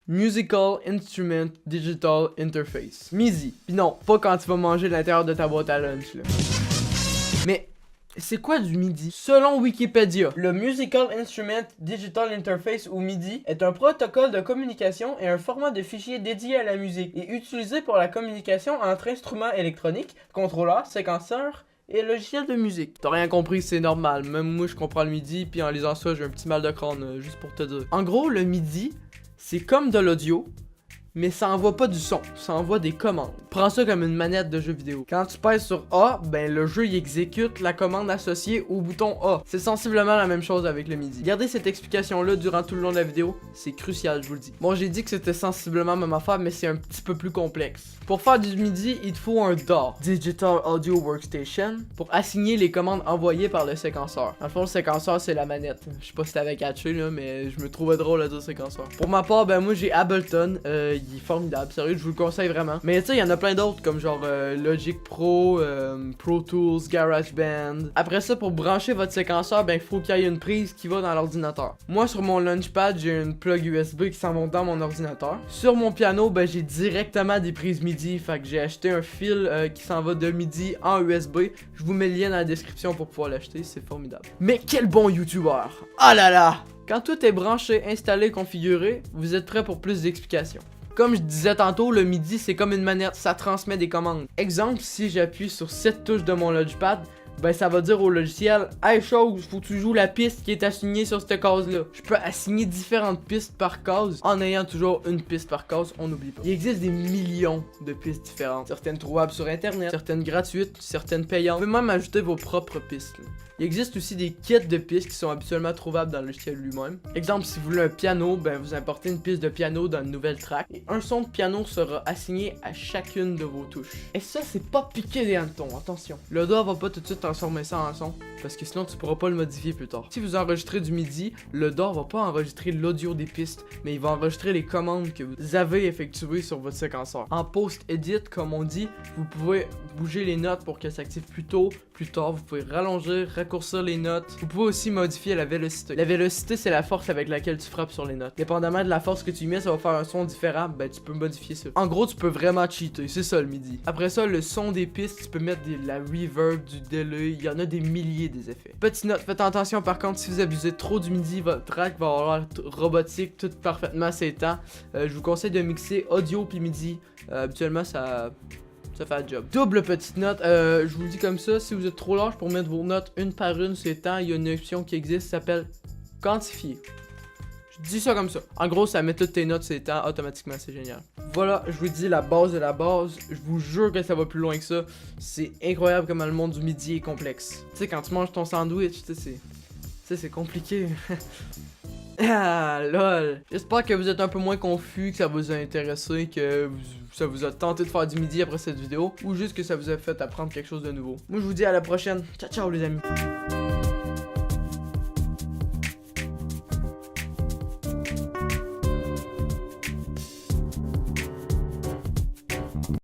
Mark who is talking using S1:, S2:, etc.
S1: Musical Instrument Digital Interface. MIDI. Pis non, pas quand tu vas manger l'intérieur de ta boîte à lunch, là. Mais c'est quoi du MIDI? Selon Wikipédia, le Musical Instrument Digital Interface ou MIDI est un protocole de communication et un format de fichier dédié à la musique et utilisé pour la communication entre instruments électroniques, contrôleurs, séquenceurs et logiciels de musique. T'as rien compris, c'est normal. Même moi, je comprends le MIDI, puis en lisant ça, j'ai un petit mal de crâne, juste pour te dire. En gros, le MIDI, c'est comme de l'audio, mais ça envoie pas du son, ça envoie des commandes. Prends ça comme une manette de jeu vidéo. Quand tu pèses sur A, ben le jeu il exécute la commande associée au bouton A. C'est sensiblement la même chose avec le MIDI. Gardez cette explication là durant tout le long de la vidéo, c'est crucial, je vous le dis. Bon, j'ai dit que c'était sensiblement même affaire, mais c'est un petit peu plus complexe. Pour faire du MIDI, il te faut un DAW, Digital Audio Workstation, pour assigner les commandes envoyées par le séquenceur. Dans le fond, le séquenceur, c'est la manette. Je sais pas si t'avais catché, là, mais je me trouvais drôle à dire séquenceur. Pour ma part, ben moi, j'ai Ableton. Il est formidable, sérieux, je vous le conseille vraiment. Mais tu sais, il y en a plein d'autres, comme genre Logic Pro, Pro Tools, GarageBand. Après ça, pour brancher votre séquenceur, ben il faut qu'il y ait une prise qui va dans l'ordinateur. Moi, sur mon Launchpad, j'ai une plug USB qui s'en va dans mon ordinateur. Sur mon piano, ben j'ai directement des prises MIDI. Fait que j'ai acheté un fil qui s'en va de MIDI en USB. Je vous mets le lien dans la description pour pouvoir l'acheter, c'est formidable. Mais quel bon YouTuber! Ah là là! Quand tout est branché, installé, configuré, vous êtes prêt pour plus d'explications. Comme je disais tantôt, le MIDI c'est comme une manette, ça transmet des commandes. Exemple, si j'appuie sur cette touche de mon Launchpad, ben ça va dire au logiciel, hey chose, faut que tu joues la piste qui est assignée sur cette case là. Je peux assigner différentes pistes par case en ayant toujours une piste par case, on n'oublie pas. Il existe des millions de pistes différentes, certaines trouvables sur internet, certaines gratuites, certaines payantes. Vous pouvez même ajouter vos propres pistes là. Il existe aussi des kits de pistes qui sont habituellement trouvables dans le logiciel lui-même. Exemple, si vous voulez un piano, ben vous importez une piste de piano dans une nouvelle track et un son de piano sera assigné à chacune de vos touches. Et ça, c'est pas piqué des hannetons, attention. Le DAW va pas tout de suite transformer ça en son parce que sinon tu pourras pas le modifier plus tard. Si vous enregistrez du MIDI, le DAW va pas enregistrer l'audio des pistes, mais il va enregistrer les commandes que vous avez effectuées sur votre séquenceur. En post-edit, comme on dit, vous pouvez bouger les notes pour qu'elles s'activent plus tôt, plus tard. Vous pouvez rallonger, raccourcir les notes. Vous pouvez aussi modifier la vélocité. La vélocité, c'est la force avec laquelle tu frappes sur les notes. Dépendamment de la force que tu y mets, ça va faire un son différent. Ben, tu peux modifier ça. En gros, tu peux vraiment cheater. C'est ça le MIDI. Après ça, le son des pistes, tu peux mettre de la reverb, du delay. Il y en a des milliers des effets. Petite note, faites attention par contre, si vous abusez trop du MIDI, votre track va avoir l'air robotique, tout parfaitement s'étend. Je vous conseille de mixer audio puis MIDI. Habituellement, ça fait un job. Double petite note, je vous le dis comme ça, si vous êtes trop large pour mettre vos notes une par une sur les temps, il y a une option qui existe qui s'appelle quantifier. Je dis ça comme ça. En gros, ça met toutes tes notes sur les temps automatiquement, c'est génial. Voilà, je vous dis la base de la base. Je vous jure que ça va plus loin que ça. C'est incroyable comment le monde du MIDI est complexe. Tu sais, quand tu manges ton sandwich, tu sais, c'est compliqué. Ah, lol. J'espère que vous êtes un peu moins confus, que ça vous a intéressé, que ça vous a tenté de faire du MIDI après cette vidéo, ou juste que ça vous a fait apprendre quelque chose de nouveau. Moi, je vous dis à la prochaine. Ciao, ciao les amis.